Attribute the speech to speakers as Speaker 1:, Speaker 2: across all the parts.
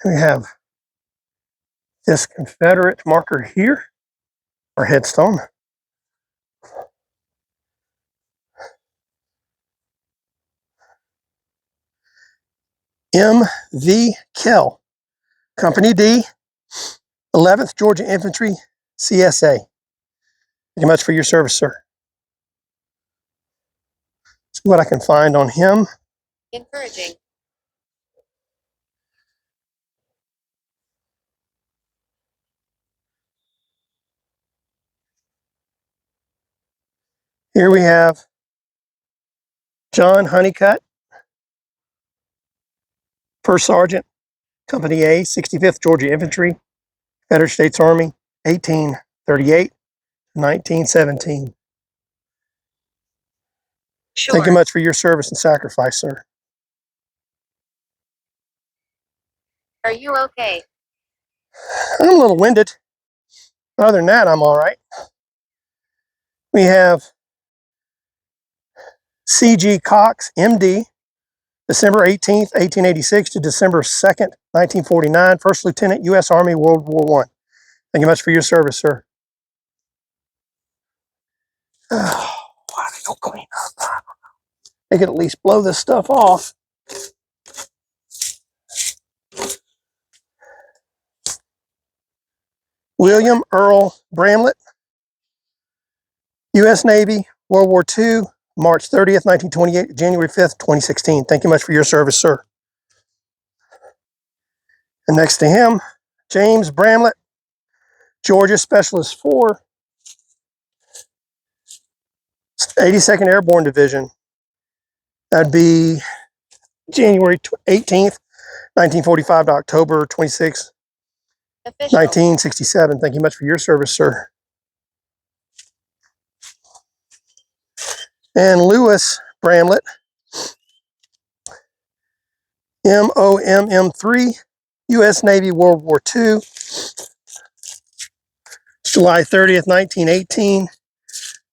Speaker 1: We have this Confederate marker here, our headstone. M.V. Kell, Company D, 11th Georgia Infantry, CSA. Thank you much for your service, sir. See what I can find on him.
Speaker 2: Encouraging.
Speaker 1: Here we have John Honeycutt, First Sergeant, Company A, 65th Georgia Infantry, Confederate States Army, 1838 to 1917.
Speaker 2: Sure.
Speaker 1: Thank you much for your service and sacrifice, sir.
Speaker 2: Are you okay?
Speaker 1: I'm a little winded. Other than that, I'm all right. We have C.G. Cox, M.D., December 18th, 1886 to December 2nd, 1949, First Lieutenant, U.S. Army, World War I. Thank you much for your service, sir. Oh, why they don't clean up? They could at least blow this stuff off. William Earl Bramlett, U.S. Navy, World War II, March 30th, 1928 to January 5th, 2016. Thank you much for your service, sir. And next to him, James Bramlett, Georgia Specialist 4, 82nd Airborne Division. That'd be January 18th, 1945 to October 26th,
Speaker 2: Official.
Speaker 1: 1967. Thank you much for your service, sir. And Lewis Bramlett, MOMM3, U.S. Navy, World War II, July 30th, 1918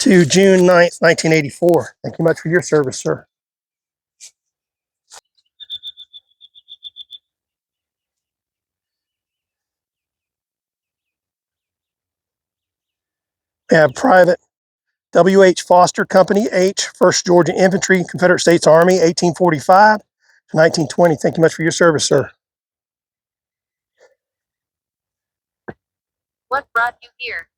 Speaker 1: to June 9th, 1984. Thank you much for your service, sir. We have Private W.H. Foster, Company H, 1st Georgia Infantry, Confederate States Army, 1845 to 1920. Thank you much for your service, sir.
Speaker 2: What brought you here?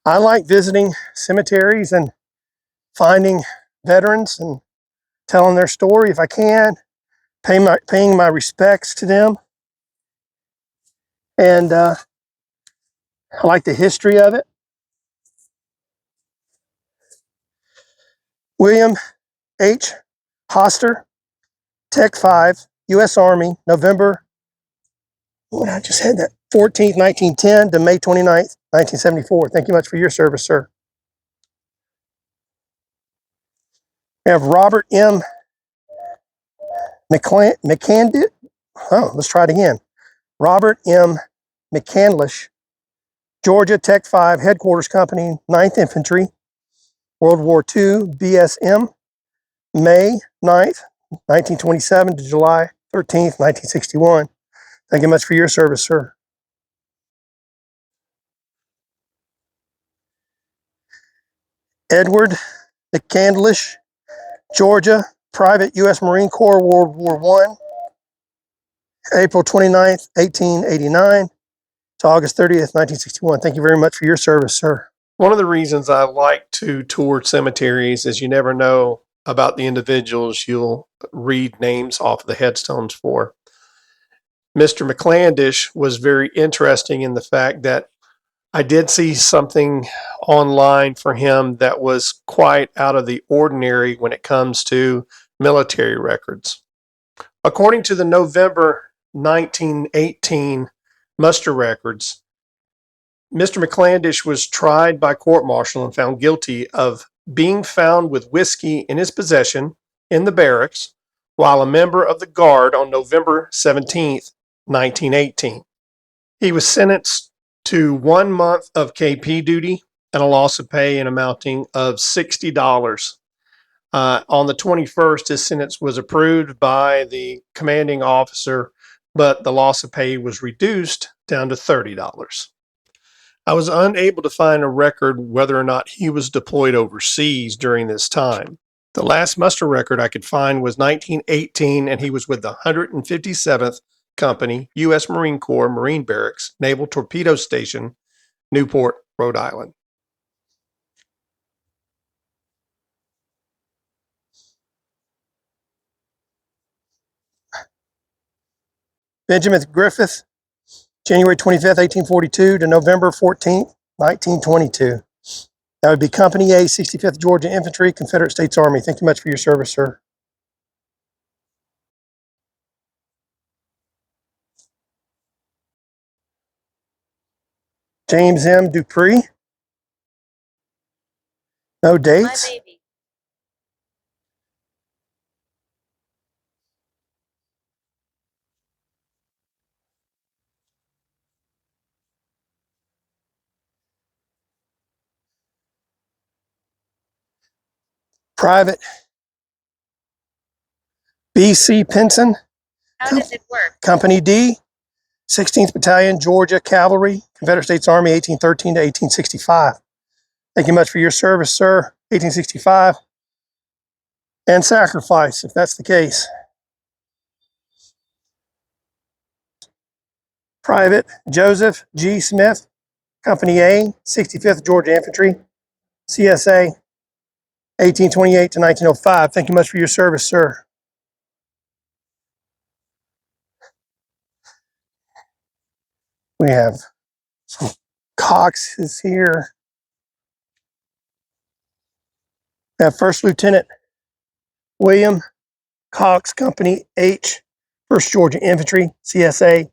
Speaker 1: I like visiting cemeteries and finding veterans and telling their story if I can, paying my respects to them. And I like the history of it. William H. Hoster, Tech 5, U.S. Army, November, I just had that, 14th, 1910 to May 29th, 1974. Thank you much for your service, sir. We have Robert M. McCandid. Oh, let's try it again. Robert M. McCandlish, Georgia Tech 5, Headquarters Company, 9th Infantry, World War II, BSM, May 9th, 1927 to July 13th, 1961. Thank you much for your service, sir. Edward McCandlish, Georgia, Private U.S. Marine Corps, World War I, April 29th, 1889 to August 30th, 1961. Thank you very much for your service, sir. One of the reasons I like to tour cemeteries is you never know about the individuals you'll read names off of the headstones for. Mr. McClandis was very interesting in the fact that I did see something online for him that was quite out of the ordinary when it comes to military records. According to the November 1918 muster records, Mr. McClandis was tried by court-martial and found guilty of being found with whiskey in his possession in the barracks while a member of the Guard on November 17th, 1918. He was sentenced to 1 month of KP duty and a loss of pay and amounting of $60. On the 21st, his sentence was approved by the commanding officer, but the loss of pay was reduced down to $30. I was unable to find a record whether or not he was deployed overseas during this time. The last muster record I could find was 1918, and he was with the 157th Company, U.S. Marine Corps Marine Barracks, Naval Torpedo Station, Newport, Rhode Island. Benjamin Griffith, January 25th, 1842 to November 14th, 1922. That would be Company A, 65th Georgia Infantry, Confederate States Army. Thank you much for your service, sir. James M. Dupree. No
Speaker 2: My
Speaker 1: dates.
Speaker 2: baby.
Speaker 1: Private B.C. Pinson,
Speaker 2: How does it work?
Speaker 1: Company D, 16th Battalion, Georgia Cavalry, Confederate States Army, 1813 to 1865. Thank you much for your service, sir. 1865. And sacrifice, if that's the case. Private Joseph G. Smith, Company A, 65th Georgia Infantry, CSA, 1828 to 1905. Thank you much for your service, sir. We have some Coxes here. We have First Lieutenant William Cox, Company H, 1st Georgia Infantry, CSA,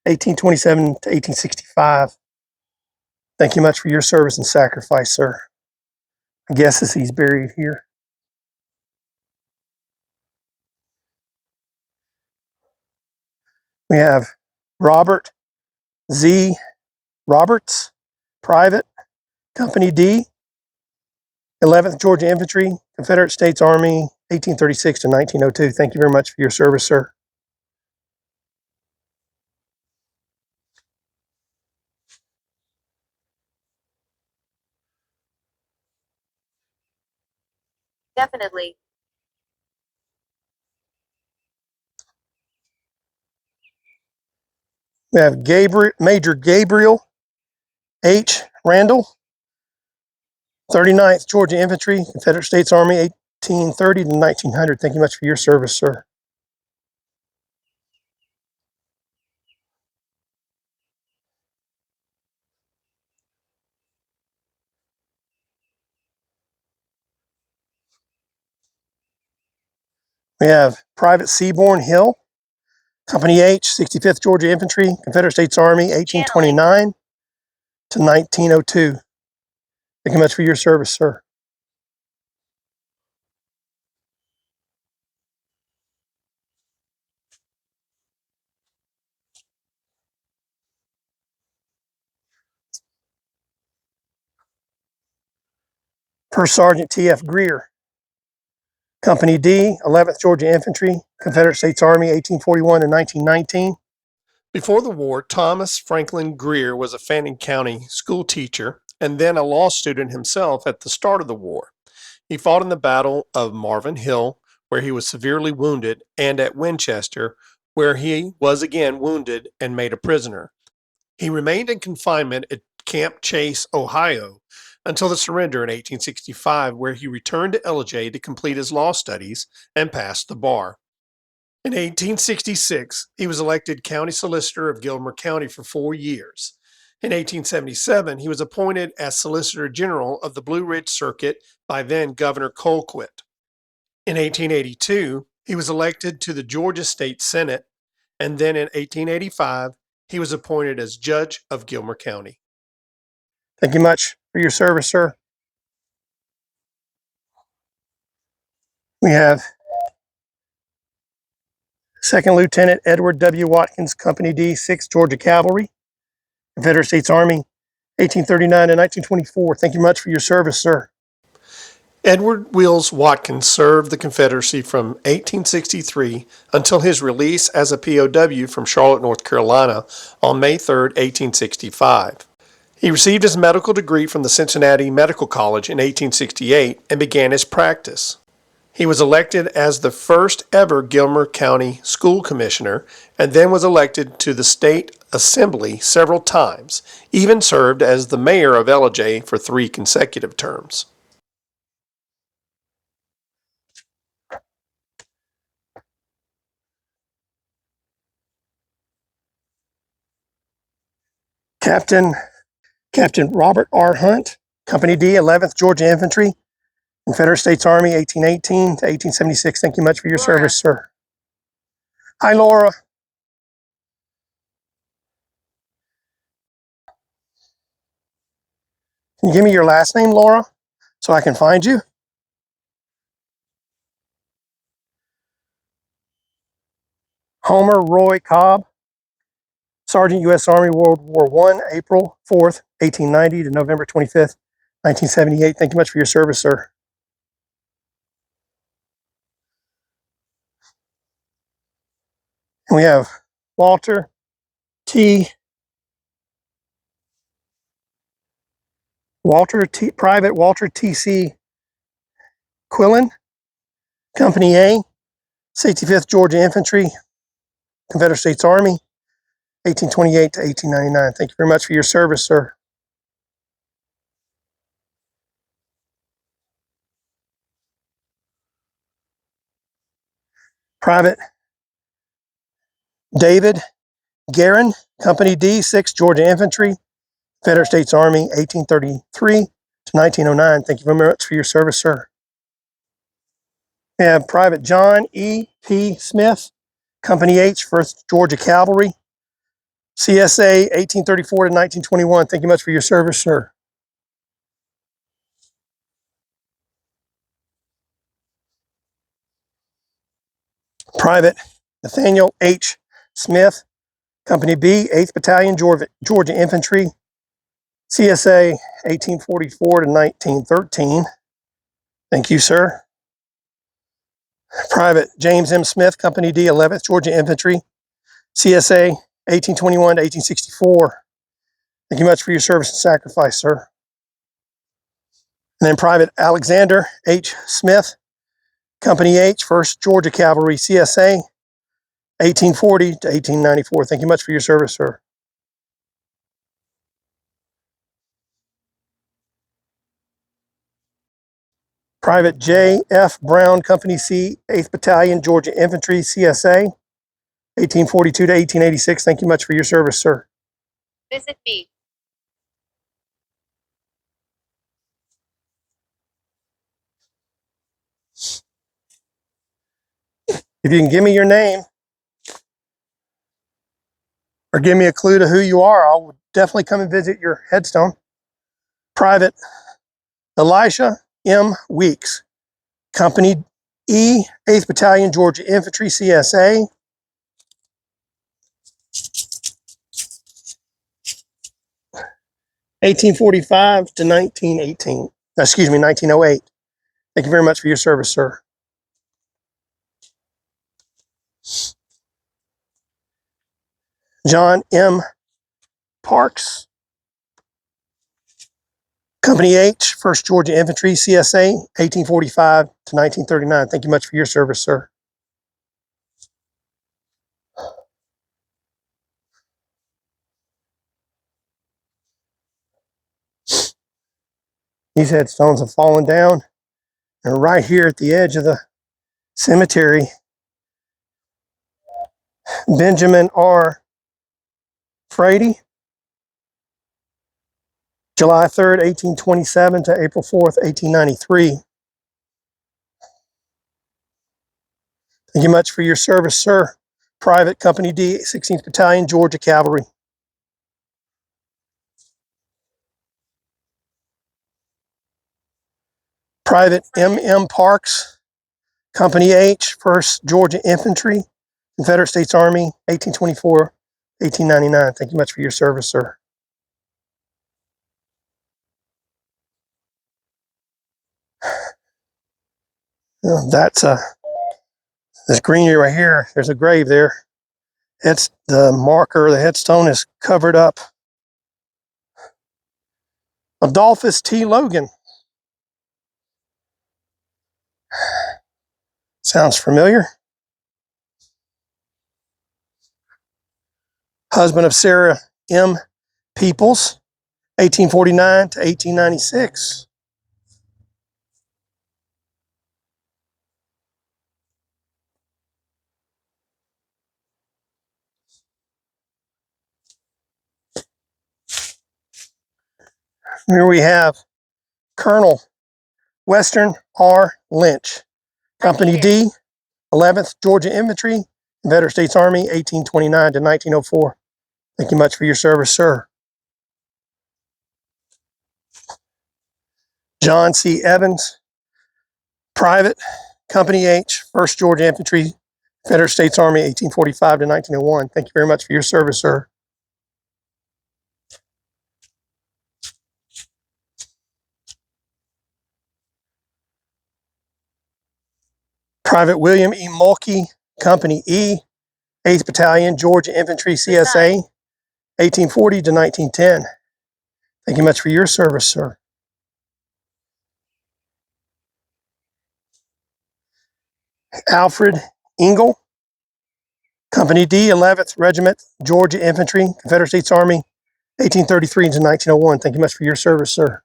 Speaker 1: 1827 to 1865. Thank you much for your service and sacrifice, sir. I guess as he's buried here. We have Robert Z. Roberts, Private, Company D, 11th Georgia Infantry, Confederate States Army, 1836 to 1902. Thank you very much for your service, sir.
Speaker 2: Definitely.
Speaker 1: We have Major Gabriel H. Randall, 39th Georgia Infantry, Confederate States Army, 1830 to 1900. Thank you much for your service, sir. We have Private Seaborn Hill, Company H, 65th Georgia Infantry, Confederate States Army, 1829 to 1902. Thank you much for your service, sir. First Sergeant T.F. Greer, Company D, 11th Georgia Infantry, Confederate States Army, 1841 to 1919. Before the war, Thomas Franklin Greer was a Fannin County school teacher and then a law student himself at the start of the war. He fought in the Battle of Marvin Hill, where he was severely wounded, and at Winchester, where he was again wounded and made a prisoner. He remained in confinement at Camp Chase, Ohio, until the surrender in 1865, where he returned to Ellijay to complete his law studies and passed the bar. In 1866, he was elected county solicitor of Gilmer County for 4 years. In 1877, he was appointed as Solicitor General of the Blue Ridge Circuit by then Governor Colquitt. In 1882, he was elected to the Georgia State Senate, and then in 1885, he was appointed as Judge of Gilmer County. Thank you much for your service, sir. We have Second Lieutenant Edward W. Watkins, Company D, 6th Georgia Cavalry, Confederate States Army, 1839 to 1924. Thank you much for your service, sir. Edward Wills Watkins served the Confederacy from 1863 until his release as a POW from Charlotte, North Carolina on May 3, 1865. He received his medical degree from the Cincinnati Medical College in 1868 and began his practice. He was elected as the first ever Gilmer County School Commissioner and then was elected to the State Assembly several times, even served as the mayor of Ellijay for 3 consecutive terms. Captain Robert R. Hunt, Company D, 11th Georgia Infantry, Confederate States Army, 1818 to 1876. Thank you much for your
Speaker 2: Laura.
Speaker 1: service, sir. Hi, Laura. Can you give me your last name, Laura, so I can find you? Homer Roy Cobb, Sergeant, U.S. Army, World War I, April 4th, 1890 to November 25th, 1978. Thank you much for your service, sir. And we have Walter T. Private Walter T.C. Quillen, Company A, 65th Georgia Infantry, Confederate States Army, 1828 to 1899. Thank you very much for your service, sir. Private David Guerin, Company D, 6th Georgia Infantry, Confederate States Army, 1833 to 1909. Thank you very much for your service, sir. We have Private John E. P. Smith, Company H, 1st Georgia Cavalry, CSA, 1834 to 1921. Thank you much for your service, sir. Private Nathaniel H. Smith, Company B, 8th Battalion, Georgia Infantry, CSA, 1844 to 1913. Thank you, sir. Private James M. Smith, Company D, 11th Georgia Infantry, CSA, 1821 to 1864. Thank you much for your service and sacrifice, sir. And then Private Alexander H. Smith, Company H, 1st Georgia Cavalry, CSA, 1840 to 1894. Thank you much for your service, sir. Private J. F. Brown, Company C, 8th Battalion, Georgia Infantry, CSA, 1842 to 1886. Thank you much for your service, sir.
Speaker 2: Visit me.
Speaker 1: If you can give me your name or give me a clue to who you are, I'll definitely come and visit your headstone. Private Elisha M. Weeks, Company E, 8th Battalion, Georgia Infantry, CSA, 1845 to 1918. Excuse me, 1908. Thank you very much for your service, sir. John M. Parks, Company H, 1st Georgia Infantry, CSA, 1845 to 1939. Thank you much for your service, sir. These headstones have fallen down and right here at the edge of the cemetery. Benjamin R. Frady, July 3rd, 1827 to April 4th, 1893. Thank you much for your service, sir. Private Company D, 16th Battalion, Georgia Cavalry. Private M.M. Parks, Company H, 1st Georgia Infantry, Confederate States Army, 1824, 1899. Thank you much for your service, sir. That's this greenery right here. There's a grave there. It's the marker. The headstone is covered up. Adolphus T. Logan. Sounds familiar. Husband of Sarah M. Peoples, 1849 to 1896. Here we have Colonel Western R. Lynch, Company D, 11th Georgia Infantry, Confederate States Army, 1829 to 1904. Thank you much for your service, sir. John C. Evans, Private, Company H, 1st Georgia Infantry, Confederate States Army, 1845 to 1901. Thank you very much for your service, sir. Private William E. Mulkey, Company E, 8th Battalion, Georgia Infantry, CSA, 1840 to 1910. Thank you much for your service, sir. Alfred Engel, Company D, 11th Regiment, Georgia Infantry, Confederate States Army, 1833 to 1901. Thank you much for your service, sir.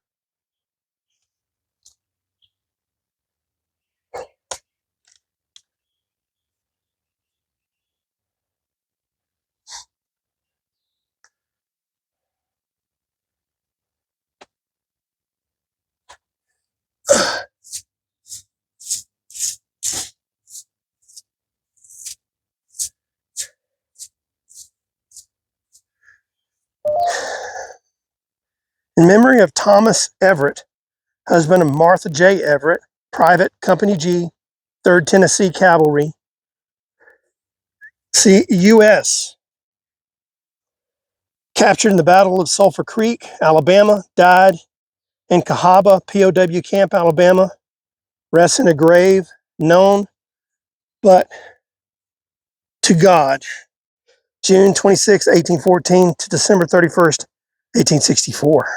Speaker 1: In memory of Thomas Everett, husband of Martha J. Everett, Private, Company G, 3rd Tennessee Cavalry, U.S. Captured in the Battle of Sulphur Creek, Alabama, died in Cahaba, POW Camp, Alabama, rests in a grave known but to God, June 26, 1814 to December 31st, 1864.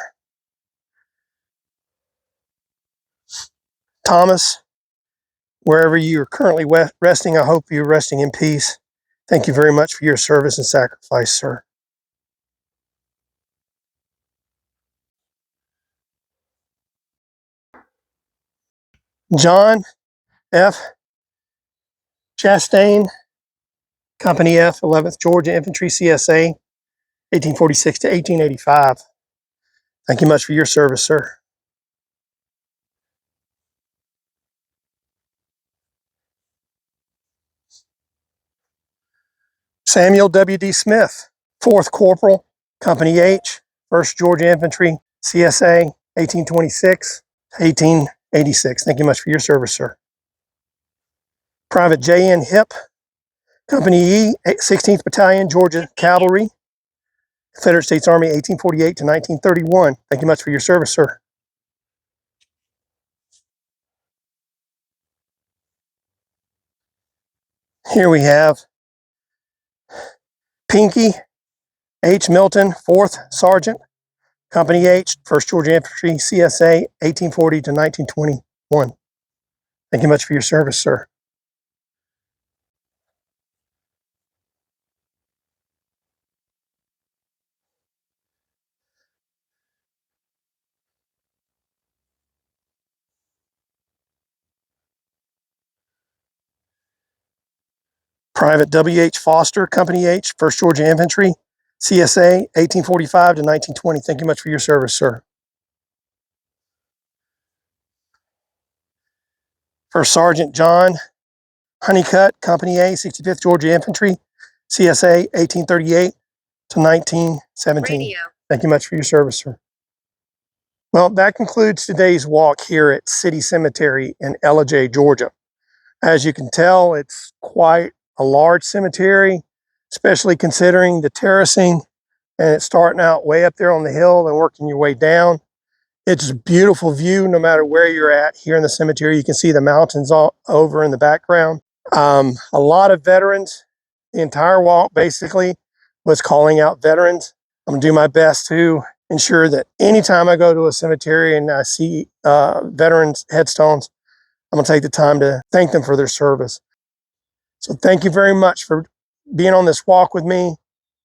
Speaker 1: Thomas, wherever you are currently resting, I hope you're resting in peace. Thank you very much for your service and sacrifice, sir. John F. Chastain, Company F, 11th Georgia Infantry, CSA, 1846 to 1885. Thank you much for your service, sir. Samuel W.D. Smith, 4th Corporal, Company H, 1st Georgia Infantry, CSA, 1826 to 1886. Thank you much for your service, sir. Private J.N. Hip, Company E, 16th Battalion, Georgia Cavalry, Confederate States Army, 1848 to 1931. Thank you much for your service, sir. Here we have Pinky H. Milton, 4th Sergeant, Company H, 1st Georgia Infantry, CSA, 1840 to 1921. Thank you much for your service, sir. Private W.H. Foster, Company H, 1st Georgia Infantry, CSA, 1845 to 1920. Thank you much for your service, sir. First Sergeant John Honeycutt, Company A, 65th Georgia Infantry, CSA, 1838 to 1917.
Speaker 2: Radio.
Speaker 1: Thank you much for your service, sir. Well, that concludes today's walk here at City Cemetery in Ellijay, Georgia. As you can tell, it's quite a large cemetery, especially considering the terracing, and it's starting out way up there on the hill and working your way down. It's a beautiful view no matter where you're at here in the cemetery. You can see the mountains all over in the background. A lot of veterans. The entire walk basically was calling out veterans. I'm gonna do my best to ensure that anytime I go to a cemetery and I see veterans headstones, I'm gonna take the time to thank them for their service. So thank you very much for being on this walk with me.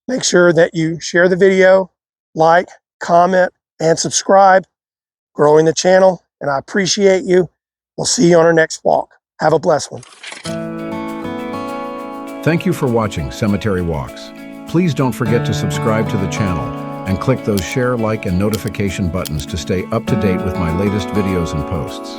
Speaker 1: Make sure that you share the video, like, comment, and subscribe, growing the channel, and I appreciate you. We'll see you on our next walk. Have a blessed one.
Speaker 3: Thank you for watching Cemetery Walks. Please don't forget to subscribe to the channel and click those share, like, and notification buttons to stay up to date with my latest videos and posts.